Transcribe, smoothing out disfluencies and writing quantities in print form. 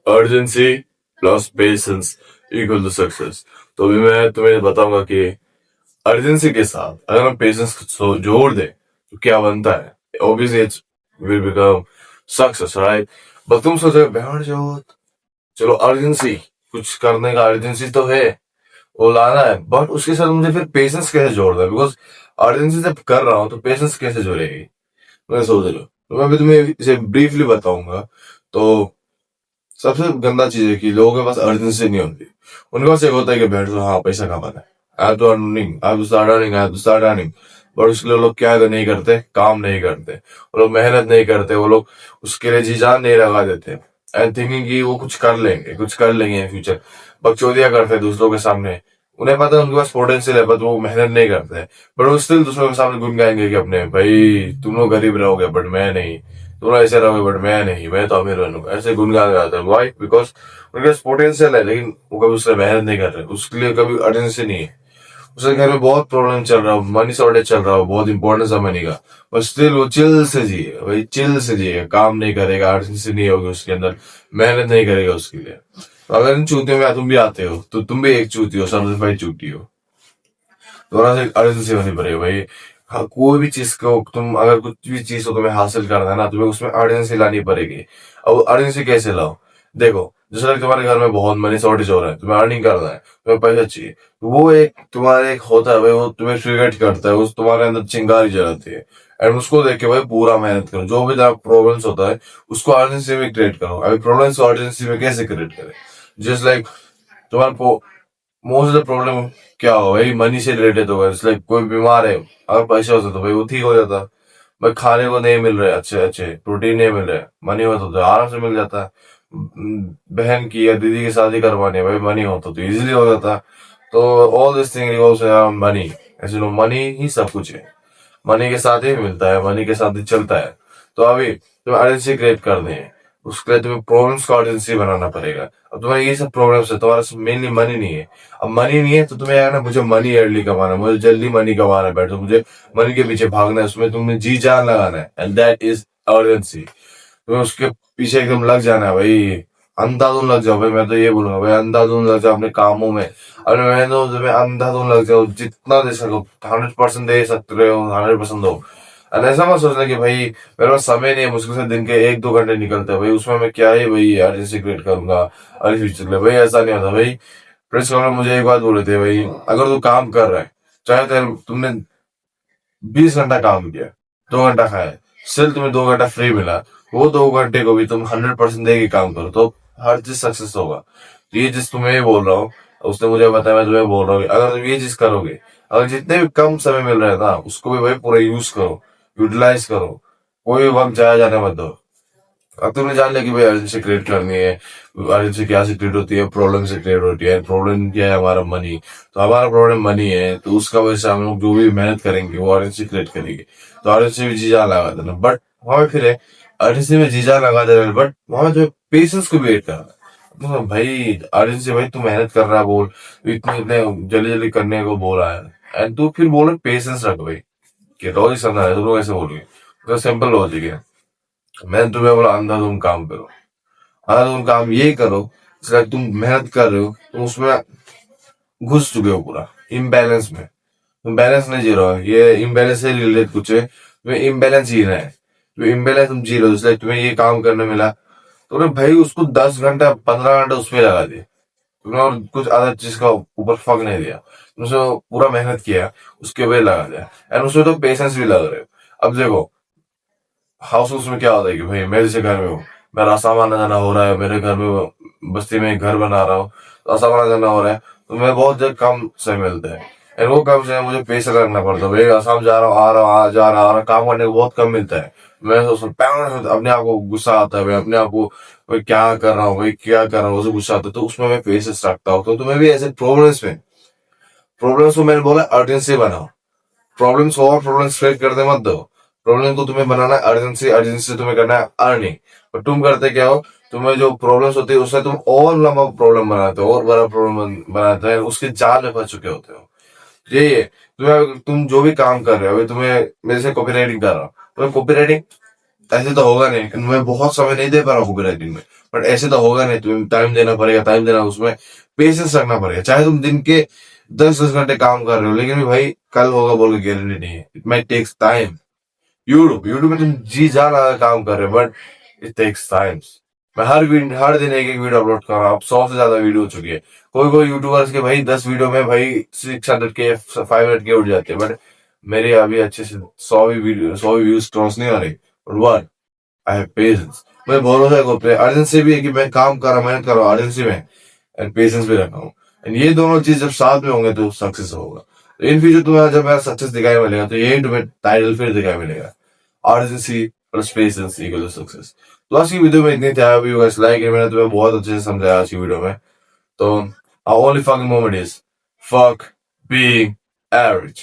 Urgency plus patience equal to success. तो अभी मैं तुम्हें बताऊंगा कि अर्जेंसी के साथ अगर हम पेशेंस को जोड़ दे तो क्या बनता है। Obviously it's will become success, right. बस तुम सोचो बैठ जाओ, चलो अर्जेंसी कुछ करने का अर्जेंसी तो है, वो लाना है, बट उसके साथ मुझे फिर पेशेंस कैसे जोड़ना है, बिकॉज अर्जेंसी जब कर रहा हूँ तो पेशेंस कैसे जुड़ेगी। मैं सोच रहा हूँ, तो मैं भी तुम्हें इसे ब्रीफली बताऊंगा। तो सबसे गंदा चीज है कि लोगों के पास अर्जेंसी नहीं होती। उनके पास एक होता है कि बैठ जाओ, हाँ पैसा कमाना है, I have to earning, I have to start earning, I have to start earning. But उसके लिए लोग क्या नहीं करते, काम नहीं करते, वो लोग मेहनत नहीं करते, वो लोग उसके लिए जी जान नहीं लगा देते एंड थिंकिंग कि वो कुछ कर लेंगे इन फ्यूचर। बकचोदियां करते हैं दूसरों के सामने। उन्हें पता है उनके पास पोटेंशियल है, बट वो मेहनत नहीं करते, बट वो स्टिल दूसरों के सामने गुन गाएंगे कि अपने भाई तुम लोग गरीब रहोगे बट मैं नहीं, तुम लोग ऐसे रहोगे बट मैं नहीं, मैं तो अमीर बनूंगा, ऐसे गुनगान गाते हैं। वाई? बिकॉज उनके पास पोटेंशियल है, लेकिन वो कभी उससे मेहनत नहीं कर रहे, उसके लिए कभी अर्जेंसी नहीं है। उसके घर में बहुत प्रॉब्लम चल रहा हो, मनी शॉर्टेज चल रहा हो, बहुत इंपॉर्टेंस है मनी का, बट स्टिल वो चिल से जिए, भाई चिल से जिए, काम नहीं करेगा, अर्जेंसी नहीं होगी उसके अंदर, मेहनत नहीं करेगा उसके लिए। तो अगर इन चूतियों में तुम भी आते हो तो तुम भी एक चूती हो, सर्टिफाइड चूती हो। थोड़ा सा अर्जेंसी होनी पड़ेगी भाई। हाँ, कोई भी चीज को तुम अगर कुछ भी चीज को तुम्हें हासिल करना है ना, तुम्हें उसमें अर्जेंसी लानी पड़ेगी। अब अर्जेंसी कैसे लाओ? देखो, जैसे तुम्हारे घर में बहुत मनी शॉर्टेज हो रहा है, तुम्हें अर्निंग करना है, तुम्हें पैसा चाहिए, तो वो एक तुम्हारे एक होता है भाई, वो तुम्हें ट्रिगर करता है, उस तुम्हारे अंदर चिंगारी जलाती है। एंड उसको देख के भाई पूरा मेहनत करो, जो भी तुम्हारा प्रॉब्लम्स होता है उसको अर्जेंसी में क्रिएट करो। अभी प्रॉब्लम्स को अर्जेंसी में कैसे क्रिएट करें? जस्ट लाइक तुम्हारे मोस्ट ऑफ द प्रॉब्लम क्या हो भाई, मनी से रिलेटेड होगा। इसलिए कोई बीमार है, अगर पैसा होता तो भाई वो ठीक हो जाता। भाई खाने को नहीं मिल रहे अच्छे अच्छे प्रोटीन नहीं मिल रहे, मनी होता तो आराम से मिल जाता। बहन की या दीदी की शादी करवानी है, भाई मनी होता तो इजीली हो जाता। तो all this thing revolves around money. ऐसे लो, मनी ही सब कुछ है, मनी के साथ ही मिलता है, मनी के साथ ही चलता है। तो अभी तुम्हें अर्जेंसी क्रिएट करनी है, उसके लिए तुम्हें प्रॉब्लम्स को अर्जेंसी बनाना पड़ेगा। अब तुम्हारे ये सब प्रॉब्लम्स है, तुम्हारा मेनली मनी नहीं है। अब मनी नहीं है तो तुम्हें यार ना, मुझे मनी अर्ली कमाना है, मुझे जल्दी मनी कमाना है, बैठो मुझे मनी के पीछे भागना है, उसमें तुम्हें जी जान लगाना है, एंड दैट इज अर्जेंसी। तुम्हें उसके पीछे एकदम लग जाना है भाई, अंधाधुन लग जाओ भाई। मैं तो ये बोलूंगा भाई, अंधाधुन लग जाओ अपने कामों में, अपने मेहनतों में अंधाधुन लग जाओ, जितना दे सको 100% दे सकते हो, 100% दो। और ऐसा मत सोचना कि भाई मेरे पास समय नहीं है, मुश्किल से दिन के 1-2 घंटे निकलते हैं भाई, उसमें मैं क्या ही भाई अर्जेंसी क्रिएट करूंगा अरे फ्यूचर के लिए। भाई ऐसा नहीं होता भाई। प्रिंस कमल मुझे एक बात बोले थे भाई, अगर तू काम कर रहा है, चाहे तुमने 20 घंटा काम किया, 2 घंटा खाया, स्टिल तुम्हें 2 घंटा फ्री मिला, वो 2 घंटे को भी तुम 100% दे के काम करो तो हर चीज सक्सेस होगा। तो ये चीज तुम्हें बोल रहा हूँ, उसने मुझे बताया, मैं तुम्हें बोल रहा हूँ, अगर तुम ये चीज करोगे, अगर जितने भी कम समय मिल रहा है ना उसको भी भाई पूरा यूज करो, यूटिलाइज करो, कोई वक्त जाया जाने मत दो। अब तुमने जान लिया कि भाई अर्जेंसी क्रिएट करनी है, अर्जेंसी क्या से क्रिएट होती है, प्रॉब्लम से क्रिएट होती है। प्रॉब्लम क्या है? हमारा मनी। तो हमारा प्रॉब्लम मनी है, तो उसका वजह से हम लोग जो भी मेहनत करेंगे वो अर्जेंसी क्रिएट करेंगे। तो अर्जेंसी में जी जान लगा देना, बट वहां पे फिर है, अर्जेंसी में जी जान लगा देना, बट वहां जो पेशेंस को वेट करना। तो भाई अर्जेंसी, भाई तू मेहनत कर रहा है बोल, इतने इतने जल्दी जल्दी करने को बोल रहा है, एंड तू फिर बोल पेशेंस रख भाई, कि लॉजिक समझा है, तुम लोग ऐसे बोलोगे तो सिंपल लॉजिक है। मैंने तुम्हें बोला अंधाधुंध काम करो, अंधाधुंध काम यही करो, इसलिए तुम मेहनत कर रहे हो, तुम उसमें घुस चुके हो पूरा इम्बैलेंस में, तुम बैलेंस नहीं जी रहे हो। ये इम्बैलेंस से रिलेटेड कुछ है, तुम्हें इम्बैलेंस जीना है, तो इम्बैलेंस तुम जी रहे हो, इसलिए तुम्हें ये काम करने मिला, तो भाई उसको 10 घंटा 15 घंटा उसमें लगा दिए तुमने, और कुछ अदर चीज का ऊपर फक नहीं दिया, तुमसे पूरा मेहनत किया, उसके ऊपर लगा दिया, एंड उसमें तो पेशेंस भी लग रहे हो। अब देखो, हाउस में क्या होता है कि भाई मैं जैसे घर में हूँ, मेरा सामान आना हो रहा है, मेरे घर में बस्ती में एक घर बना रहा हूँ, तो सामान आना हो रहा है, तो मैं बहुत जगह कम समय मिलता है, एंड वो कम समय मुझे पैसे रखना पड़ता है भाई। आसाम जा रहा हूँ, आ रहा हूँ, जा रहा आ रहा, काम करने को बहुत कम मिलता है। मैं सोचता हूँ, अपने आप को गुस्सा आता है भाई, अपने आप को भाई क्या कर रहा हूँ, भाई क्या कर रहा हूँ, उसे गुस्सा आता है, तो उसमें मैं पेशेंस रखता हूँ। तो तुम्हें भी ऐसे प्रॉब्लम्स को मैंने बोला अर्जेंसी बनाओ, प्रॉब्लम्स हो और प्रॉब्लम्स क्रिएट करते मत दो। प्रॉब्लम को तुम्हें बनाना है अर्जेंसी, अर्जेंसी से तुम्हें करना है अर्निंग। पर तुम करते क्या हो, तुम्हें जो प्रॉब्लम्स होती है उससे तुम और लंबा प्रॉब्लम बनाते हो, और बड़ा प्रॉब्लम बनाते हैं, उसके जाल में फंस चुके होते हो। यही है, तुम जो भी काम कर रहे हो, अभी तुम्हें मेरे से कॉपी राइटिंग कर रहा हूँ, तुम्हें कॉपी राइटिंग ऐसे तो होगा नहीं, मैं बहुत समय नहीं दे पा रहा हूँ कॉपी राइटिंग में, बट ऐसे तो होगा नहीं, तुम्हें टाइम देना पड़ेगा, टाइम देना, उसमें पेशेंस रखना पड़ेगा। चाहे तुम दिन के 10 10 घंटे काम कर रहे हो, लेकिन भी भाई कल होगा बोल के गारंटी नहीं है। It might takes time. YouTube में तुम जी जान लगा काम कर रहे हो, बट इट टेक्स टाइम्स। मैं हर दिन एक एक वीडियो अपलोड कर रहा हूँ। अब 100 से ज्यादा वीडियो हो चुकी है। कोई कोई यूट्यूबर्स के भाई 10 वीडियो में भाई 600 के 500 के उठ जाते हैं, बट मेरे अभी अच्छे से 100 भी व्यूज क्रॉस नहीं आ रही। But I have patience. मैं भरोसा है को अर्जेंसी भी है कि मैं काम कर रहा हूँ, मेहनत कर रहा हूँ अर्जेंसी में, एंड पेशेंस भी रखा हूँ। एंड ये दोनों चीज जब साथ में होंगे तो सक्सेस होगा। इन फ्यूचर तुम्हें जब मेरा सक्सेस दिखाई मिलेगा तो यही तुम्हें टाइटल फिर दिखाई मिलेगा, urgency plus patience equal to success. तो आज की वीडियो में इतनी था। अभी गाइस लाइक, मैंने तुम्हें बहुत अच्छे से समझाया आज की वीडियो में। तो our only fucking moment is fuck being average.